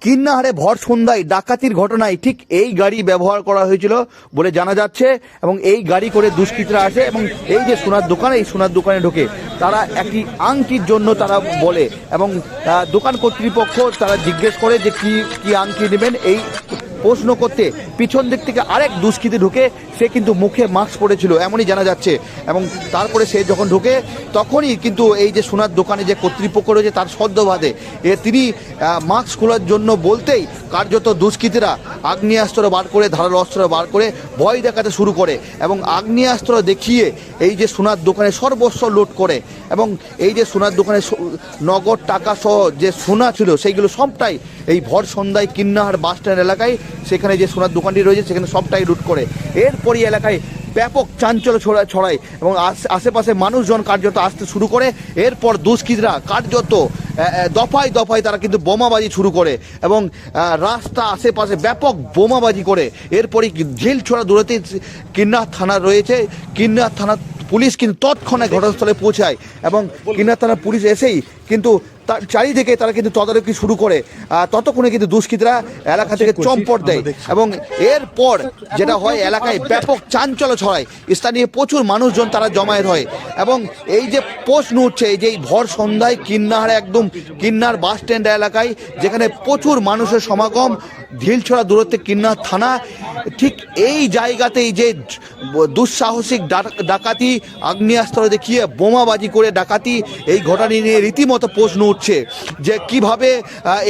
কিন্নাহারে ভর সন্ধ্যায় ডাকাতির ঘটনায় ঠিক এই গাড়ি ব্যবহার করা হয়েছিল বলে জানা যাচ্ছে এবং এই গাড়ি করে দুষ্কৃতীরা আসে এবং এই যে সোনার দোকান, এই সোনার দোকানে ঢোকে। তারা একটি আংটির জন্য তারা বলে এবং দোকান কর্তৃপক্ষ তারা জিজ্ঞেস করে যে কি আংটি নেবেন। এই প্রশ্ন করতে পিছন দিক থেকে আরেক দুষ্কৃতী ঢুকে, সে কিন্তু মুখে মাস্ক পরেছিল এমনই জানা যাচ্ছে। এবং তারপরে সে যখন ঢুকে তখনই কিন্তু এই যে সোনার দোকানে যে কর্তৃপক্ষ রয়েছে তার সদ্যবাদে তিনি মাস্ক খোলার জন্য বলতেই কার্যত দুষ্কৃতীরা আগ্নেয়াস্ত্র বার করে, ধারালো অস্ত্র বার করে ভয় দেখাতে শুরু করে এবং আগ্নেয়াস্ত্র দেখিয়ে এই যে সোনার দোকানে সর্বস্ব লুট করে এবং এই যে সোনার দোকানে নগদ টাকা সহ যে সোনা ছিল সেইগুলো সবটাই এই ভর সন্ধ্যায় কিন্নাহার বাস স্ট্যান্ড এলাকায়, সেখানে যে সোনার দোকানটি রয়েছে সেখানে সবটাই লুট করে। এরপরই এলাকায় ব্যাপক চাঞ্চল্য ছড়ায় এবং আশেপাশে মানুষজন কার্যত আসতে শুরু করে। এরপর দুষ্কৃতীরা কার্যত দফায় দফায় তারা কিন্তু বোমাবাজি শুরু করে এবং রাস্তা আশেপাশে ব্যাপক বোমাবাজি করে। এরপরই ঝিলছোড়া দূরতে কিন্নাহার থানা রয়েছে, কিন্নাহার থানা পুলিশ কিন্তু তৎক্ষণাৎ ঘটনাস্থলে পৌঁছায় এবং কিন্নাহার থানার পুলিশ এসেই কিন্তু তার চারিদিকে তারা কিন্তু তদারকি শুরু করে। ততক্ষণে কিন্তু দুষ্কৃতীরা এলাকা থেকে চম্পট দেয় এবং এরপর যেটা হয়, এলাকায় ব্যাপক চাঞ্চল্য ছড়ায়, স্থানীয় প্রচুর মানুষজন তারা জমায়েত হয় এবং এই যে প্রশ্ন উঠছে, এই যে ভর সন্ধ্যায় কিন্নাহারে একদম কিন্নার বাস স্ট্যান্ড এলাকায় যেখানে প্রচুর মানুষের সমাগম, ঢিলছোড়া দূরত্বে কিন্নার থানা, ঠিক এই জায়গাতেই যে দুঃসাহসিক ডাকাতি, আগ্নেয়াস্ত্র দেখিয়ে বোমাবাজি করে ডাকাতি, এই ঘটনা নিয়ে রীতিমতো প্রশ্ন উঠছে যে কিভাবে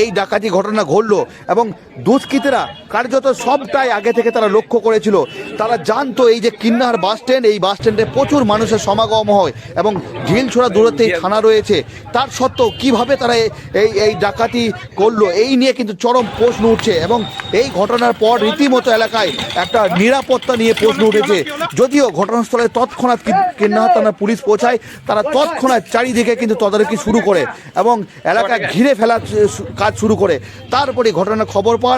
এই ডাকাতি ঘটনা ঘটলো এবং দুষ্কৃতীরা কার্যত সবটাই আগে থেকে তারা লক্ষ্য করেছিল। তারা জানতো এই যে কিন্নাহার বাস স্ট্যান্ড, এই বাস স্ট্যান্ডে প্রচুর মানুষের সমাগম হয় এবং ঢিলছোড়া দূরত্বেই থানা রয়েছে, তার সত্ত্বেও কিভাবে তারা এই ডাকাতি করলো এই নিয়ে কিন্তু চরম প্রশ্ন উঠছে এবং এই ঘটনার পর রীতিমতো এলাকায় একটা নিরাপত্তা নিয়ে প্রশ্ন উঠেছে। যদিও ঘটনাস্থলে তৎক্ষণাৎ কিন্নাহার থানার পুলিশ পৌঁছায়, তারা তৎক্ষণাৎ চারিদিকে কিন্তু তদারকি শুরু করে এবং এলাকায় ঘিরে ফেলার কাজ শুরু করে। তারপরে ঘটনার খবর পান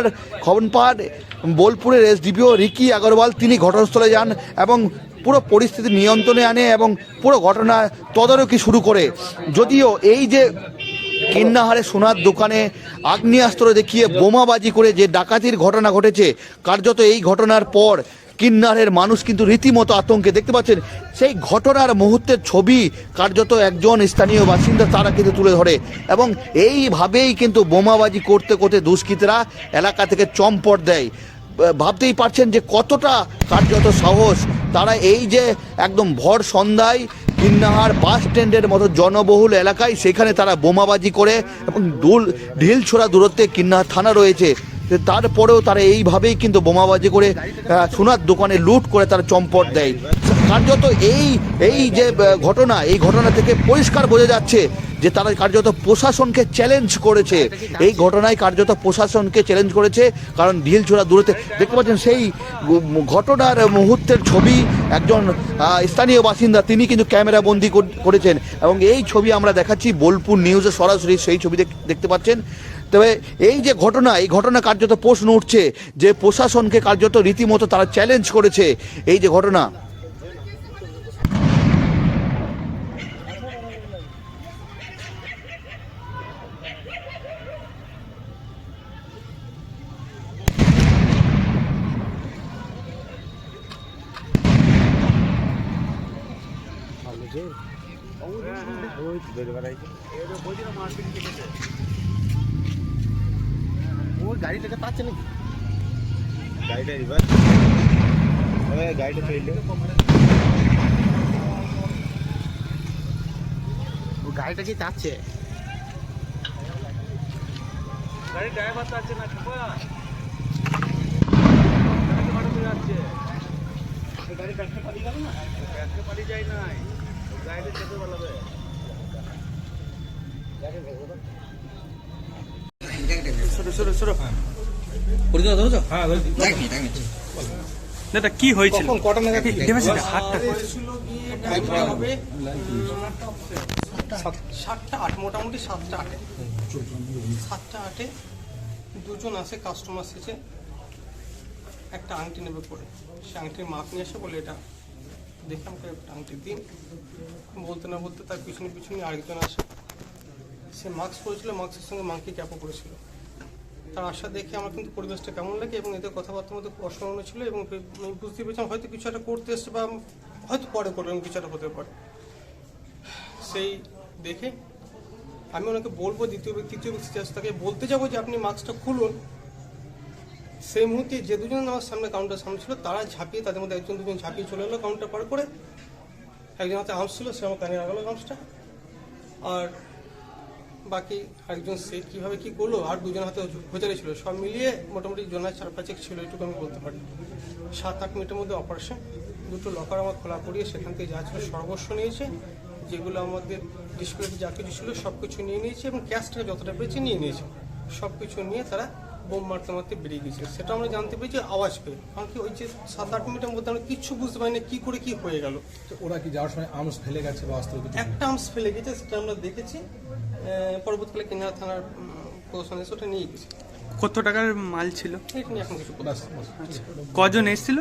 বোলপুরের এসডিপিও রিকি আগরওয়াল, তিনি ঘটনাস্থলে যান এবং পুরো পরিস্থিতি নিয়ন্ত্রণে আনে এবং পুরো ঘটনা তদারকি শুরু করে। যদিও এই যে কিন্নাহারে সোনার দোকানে আগ্নেয়াস্ত্র দেখিয়ে বোমাবাজি করে যে ডাকাতির ঘটনা ঘটেছে, কার্যত এই ঘটনার পর কিন্নাহারের মানুষ কিন্তু রীতিমতো আতঙ্কে। দেখতে পাচ্ছেন সেই ঘটনার মুহূর্তের ছবি কার্যত একজন স্থানীয় বাসিন্দা তারা কিন্তু তুলে ধরে এবং এইভাবেই কিন্তু বোমাবাজি করতে করতে দুষ্কৃতীরা এলাকা থেকে চম্পট দেয়। ভাবতেই পারছেন যে কতটা কার্যত সাহস তারা এই যে একদম ভর সন্ধ্যায় কিন্নাহার বাস স্ট্যান্ডের মতো জনবহুল এলাকায় সেখানে তারা বোমাবাজি করে এবং ঢিলছোড়া দূরত্বে কিন্নাহার থানা রয়েছে, তারপরেও তারা এইভাবেই কিন্তু বোমাবাজি করে সোনার দোকানে লুট করে তারা চম্পট দেয়। কার্যত এই যে ঘটনা, এই ঘটনা থেকে পরিষ্কার বোঝা যাচ্ছে যে তারা কার্যত প্রশাসনকে চ্যালেঞ্জ করেছে। এই ঘটনায় কার্যত প্রশাসনকে চ্যালেঞ্জ করেছে, কারণ ঢিলছোড়া দূরত্বে দেখতে পাচ্ছেন সেই ঘটনার মুহূর্তের ছবি একজন স্থানীয় বাসিন্দা তিনি কিন্তু ক্যামেরা বন্দি করেছেন এবং এই ছবি আমরা দেখাচ্ছি বোলপুর নিউজে সরাসরি সেই ছবি দেখতে পাচ্ছেন। তবে এই যে ঘটনা, এই ঘটনা কার্যত প্রশ্ন উঠছে যে প্রশাসনকে কার্যত রীতিমতো তারা চ্যালেঞ্জ করেছে। এই যে ঘটনা গাড়িটাকে পাচ্ছে নাকি, গাড়িটা রিভার্স গাড়িটা চললে গাড়িটা কি চাচ্ছে, গাড়ির ড্রাইভার চাচ্ছে না, যাচ্ছে গাড়ি ব্যাগটা পালিয়ে গেল না, ব্যাগটা পালিয়ে যায় নাই, গাড়িটা যেতে পারবে। কি হয়েছিল? মোটামুটি 7টা 8 দুজন আছে কাস্টমার এসেছে, একটা আংটি নেবে পরে, সে আংটির মাপ নিয়ে এসে বলে এটা দেখে আমাকে একটা আংটি দিন। বলতে না বলতে তার পিছনে পিছনে আরেকজন আসে, সে মাস্ক পরেছিল, মাস্কের সঙ্গে মাংকি ক্যাপও করেছিল। তার আশা দেখে আমার কিন্তু পরিবেশটা কেমন লাগে এবং এদের কথাবার্তার মধ্যে খুব অসম্মান ছিল এবং আমি বুঝতে পেরেছিলাম হয়তো কিছু একটা করতে এসছে বা হয়তো পরে করলাম কিছু একটা হতে পারে। সেই দেখে আমি ওনাকে বলবো দ্বিতীয় ব্যক্তি তৃতীয় ব্যক্তি তাকে বলতে যাবো যে আপনি মাস্কটা খুলুন, সেই মুহূর্তে যে দুজন আমার সামনে কাউন্টার সামনে ছিল তারা ঝাঁপিয়ে তাদের মধ্যে একজন দুজন ঝাঁপিয়ে চলে এলো কাউন্টার পার করে। একজন হাতে আর্মস ছিল, সে আমার কানে লাগালো আর্মসটা, আর বাকি আরেকজন সে কীভাবে কী করলো, আর দুজন হাতে হোজারি ছিল, সব মিলিয়ে মোটামুটি জনায় 4-5 ছিল, এটুকু আমি বলতে পারি। 7-8 মিনিটের মধ্যে অপারেশন। দুটো লকার আমার খোলা করিয়ে সেখান থেকে যা ছিল সর্বস্ব নিয়েছে, যেগুলো আমাদের ডিসপ্লেতে যা কিছু ছিল সব কিছু নিয়ে নিয়েছে এবং ক্যাশটা যতটা পেয়েছে নিয়ে নিয়েছে। সব কিছু নিয়ে তারা বোম মারতে মারতে বেরিয়ে গেছে। সেটা আমরা জানতে পেরেছি আওয়াজ পেয়ে, কারণ কি ওই যে 7-8 মিনিটের মধ্যে আমরা কিচ্ছু বুঝতে পারিনি কী করে কী হয়ে গেল। ওরা কি যাওয়ার সময় আর্মস ফেলে গেছে বা অস্ত্র কিছু? একটা আর্মস ফেলে গেছে, সেটা আমরা দেখেছি। পরবর্তীকালে কিনারা থানার প্রশাসন এসে ওটা নিয়ে গেছে। কত টাকার মাল ছিল? এটা নিয়ে এখন কিছু বলতে পারছি না। কজন এসেছিল?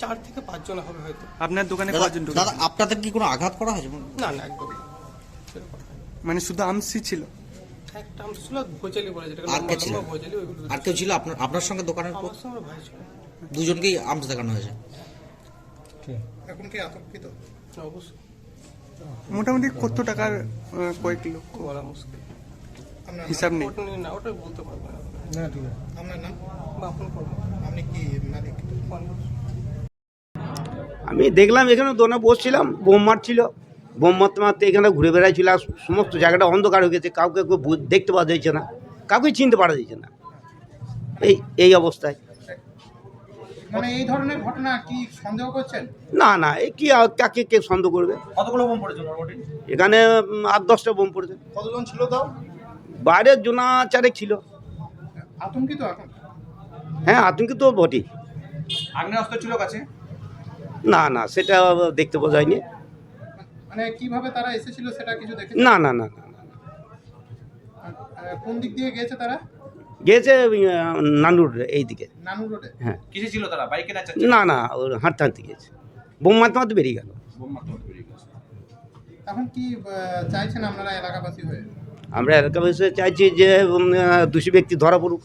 4 থেকে 5 জন হবে হয়তো। আপনার দোকানে কজন ঢুকেছে? দাদা আপনাদের কি কোনো আঘাত করা হয়েছে? না না, একদম সেরকম না। মানে শুধু আমসি ছিল? একটা আর্মস ছিল, ভোজালি বলে যেটা আর কে ছিল? লম্বা ভোজালি, ওইগুলো আর কেউ ছিল আপনার সঙ্গে দোকানের উপর? আমার সঙ্গে ভাই ছিল। দুজনকেই আর্মস দেখানো হয়েছে। এখন কি আতঙ্কিত? না, অবশ্যই মোটামুটি কত টাকার কয়েক লক্ষ বলা মুশকিল, হিসাব নেই। ওটা নিয়ে না, ওটা বলতে পারবো না। না ঠিক আছে। আপনার নাম? বা আপনি করবো আপনি কি মালিক? আমি দেখলাম এখানে দোকানে বসছিলাম, বোম মারছিল, বোম মারতে মারতে এখানে ঘুরে বেড়াচ্ছিল, আর সমস্ত জায়গাটা অন্ধকার হয়ে গেছে, কাউকে কেউ দেখতে পাওয়া যাচ্ছে না, কাউকে চিনতে পারা যাচ্ছে না, এই অবস্থায়। মানে এই ধরনের ঘটনা কি সন্দেহ করছেন? না না, এই কি কাকে কে সন্দেহ করবে? কতগুলো বোম পড়েছে মোটামুটি? এখানে 8-10টা বোম পড়েছে। কতজন ছিল তাও? বাইরের জনা 4 ছিল। আতঙ্কিত এখন? হ্যাঁ, আতঙ্কিত বটেই। আগ্নেয়াস্ত্র ছিল কাছে? না না, সেটা দেখতে পাওয়া যায়নি। মানে কিভাবে তারা এসেছিল সেটা কিছু দেখেছেন? না না না না না। কোন দিক দিয়ে গেছে তারা? গিয়েছে নানুর এইদিকে। নানু রোডে? হ্যাঁ। কিসে ছিল তারা? বাইকে না না না, ওর হাঁটতে হাঁটতে গিয়েছে, বোম মারতে মারতে বেরিয়ে গেল। এখন কি চাইছেন আপনারা এলাকাবাসী হয়ে? আমরা এলাকাবাসী চাইছি যে দোষী ব্যক্তি ধরা পড়ুক।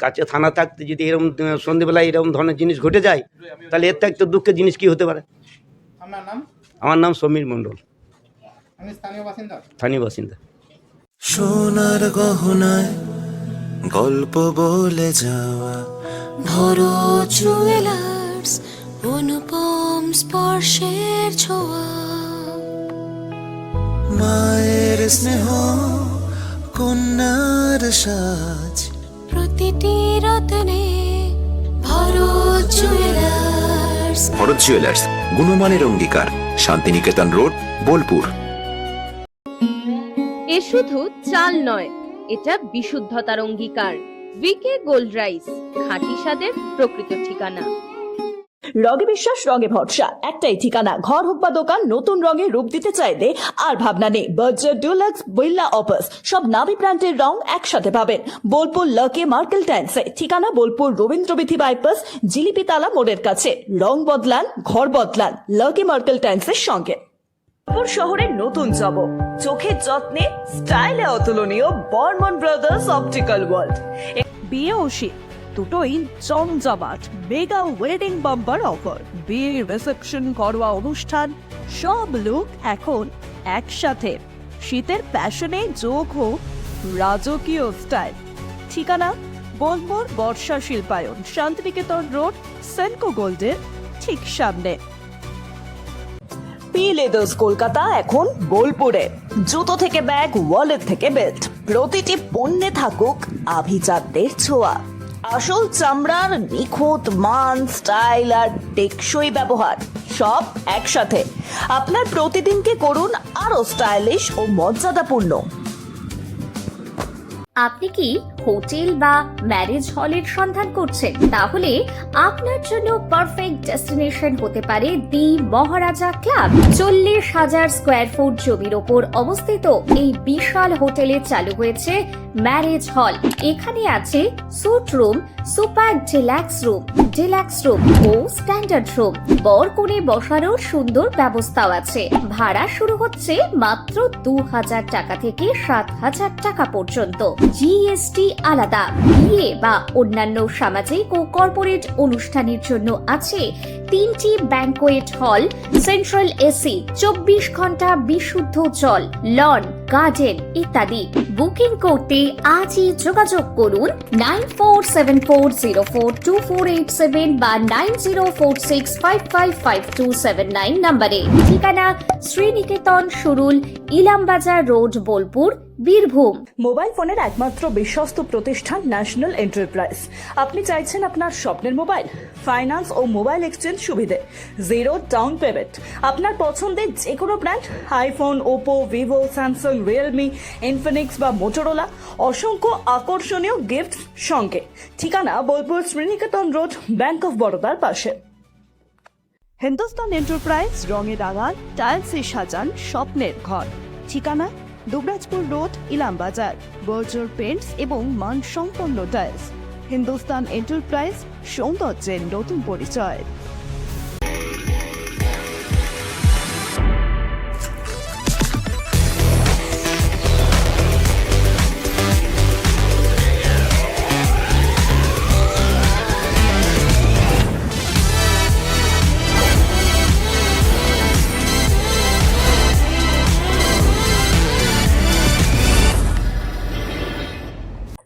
কাছে থানা থাকতে যদি এরকম সন্ধ্যেবেলায় এরকম ধরনের জিনিস ঘটে যায়, তাহলে এর থেকে দুঃখের জিনিস কি হতে পারে? আপনার নাম? আমার নাম সমীর মণ্ডল, আপনি স্থানীয় বাসিন্দা? স্থানীয় বাসিন্দা। সোনার গহনায় গল্প বলে যাওয়া ভরো জুয়েলার্স, অনুপম স্পর্শের ছোঁয়া, মায়ের স্নেহ কন্যার সাজ, প্রতিটি রত্নে ভরো জুয়েলার্স। ভরত জুয়েলার্স, গুণমানের অঙ্গীকার, শান্তিনিকেতন রোড, বোলপুর। এ শুধু চাল নয়, এটা বিশুদ্ধতার অঙ্গীকার। ভিকে গোল্ড রাইস, খাঁটি স্বাদের প্রকৃত ঠিকানা। রঙে বিশ্বাস, রঙে ভরসা, একটাই ঠিকানা। ঘর হোক বা দোকান, নতুন রঙে রূপ দিতে চাইলে আর ভাবনা নেই। বাজার ডুলাক্স, বিল্লা অপাস, সব নামি ব্র্যান্ডের রং একসাথে পাবেন বোলপুর লাকি মার্কেল টাইলসে। ঠিকানা বোলপুর রবীন্দ্রবিথি বাইপাস, জিলিপিতালা মোড়ের কাছে। রং বদলান, ঘর বদলান, লাকি মার্কেল টাইলসের সঙ্গে। শহরের নতুন চমক, চোখের যত্নে স্টাইলে অতুলনীয় বর্মন ব্রাদার্স অপটিক্যাল ওয়ার্ল্ড। বিয়ে ও শীত দুটোই জমজমাট মেগা ওয়েডিং বাম্পার অফার। বিয়ে, রিসেপশন, ঘরোয়া অনুষ্ঠান, সব লুক এখন একসাথে। শীতের প্যাশনে যোগ হোক রাজকীয় স্টাইল। ঠিকানা বোলপুর বর্ষা শিল্পায়ন, শান্তিনিকেতন রোড, সেনকো গোল্ডের ঠিক সামনে। পি লেদার্স কলকাতা এখন বোলপুরে। জুতো থেকে ব্যাগ, ওয়ালেট থেকে বেল্ট, প্রতিটি পণ্যে থাকুক আভিজাত্যের ছোঁয়া। আসল চামড়ার নিখুঁত মান, স্টাইল আর টেকসই ব্যবহার, সব একসাথে। আপনার প্রতিদিনকে করুন আরো স্টাইলিশ ও মর্যাদাপূর্ণ। আপনি কি হোটেল বা ম্যারেজ হলের সন্ধান করছেন, তাহলে আপনার জন্য পারফেক্ট ডেস্টিনেশন হতে পারে দি মহারাজা ক্লাব। 40,000 স্কোয়ার ফুট জমির ওপর অবস্থিত এই বিশাল হোটেলে চালু হয়েছে ম্যারেজ হল। এখানে আছে suite room, super deluxe room ও স্ট্যান্ডার্ড রুম। বর কনে বসারও সুন্দর ব্যবস্থাও আছে। ভাড়া শুরু হচ্ছে মাত্র 2,000 টাকা থেকে 7,000 টাকা পর্যন্ত। জিএসটি আলাদা। বিয়ে বা অন্যান্য সামাজিক ও কর্পোরেট অনুষ্ঠানের জন্য আছে 3টি ব্যাংকোয়েট হল, সেন্ট্রাল এসি, 24 ঘন্টা বিশুদ্ধ জল, লন, গার্ডেন ইত্যাদি। বুকিং করতে আজই যোগাযোগ করুন 9474042487 বা 9046555279 নম্বরে। ঠিকানা শ্রীনিকেতন সুরুল, ইলামবাজার রোড, বোলপুর, বীরভূম। মোবাইল ফোনের একমাত্র বিশ্বস্ত প্রতিষ্ঠান ন্যাশনাল এন্টারপ্রাইজ। আপনি চাইছেন আপনার স্বপ্নের মোবাইল, ফাইন্যান্স ও মোবাইল এক্সচেঞ্জ সুবিধে, 0 ডাউন পেমেন্ট, আপনার পছন্দের যে কোনো brand, iPhone, Oppo, Vivo, Samsung, Realme, Infinix বা মোটরোলা, অসংখ্য আকর্ষণীয় গিফট সঙ্গে। ঠিকানা Bolpur Sriniketan road, bank of বরোদার পাশে। হিন্দুস্তান এন্টারপ্রাইজ রঙে রাঙান, টাইলসে সাজান স্বপ্নের ঘর। ঠিকানা দুবরাজপুর রোড, ইলামবাজার। বর্জর পেন্টস এবং মানসম্পন্ন টাইলস। হিন্দুস্তান এন্টারপ্রাইজ, সৌন্দর্যের নতুন পরিচয়।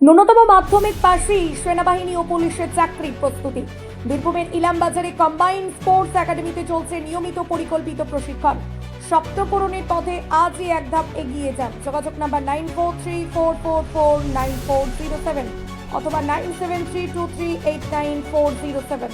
ন্যূনতম মাধ্যমিক পাশেই সেনাবাহিনী ও পুলিশের চাকরি প্রস্তুতি। বীরভূমের ইলামবাজারে কম্বাইন্ড স্পোর্টস একাডেমিতে চলছে নিয়মিত পরিকল্পিত প্রশিক্ষণ। সপ্তপূরণের পথে আজই এক ধাপ এগিয়ে যান। যোগাযোগ নাম্বার 9434449407 অথবা 9732389407।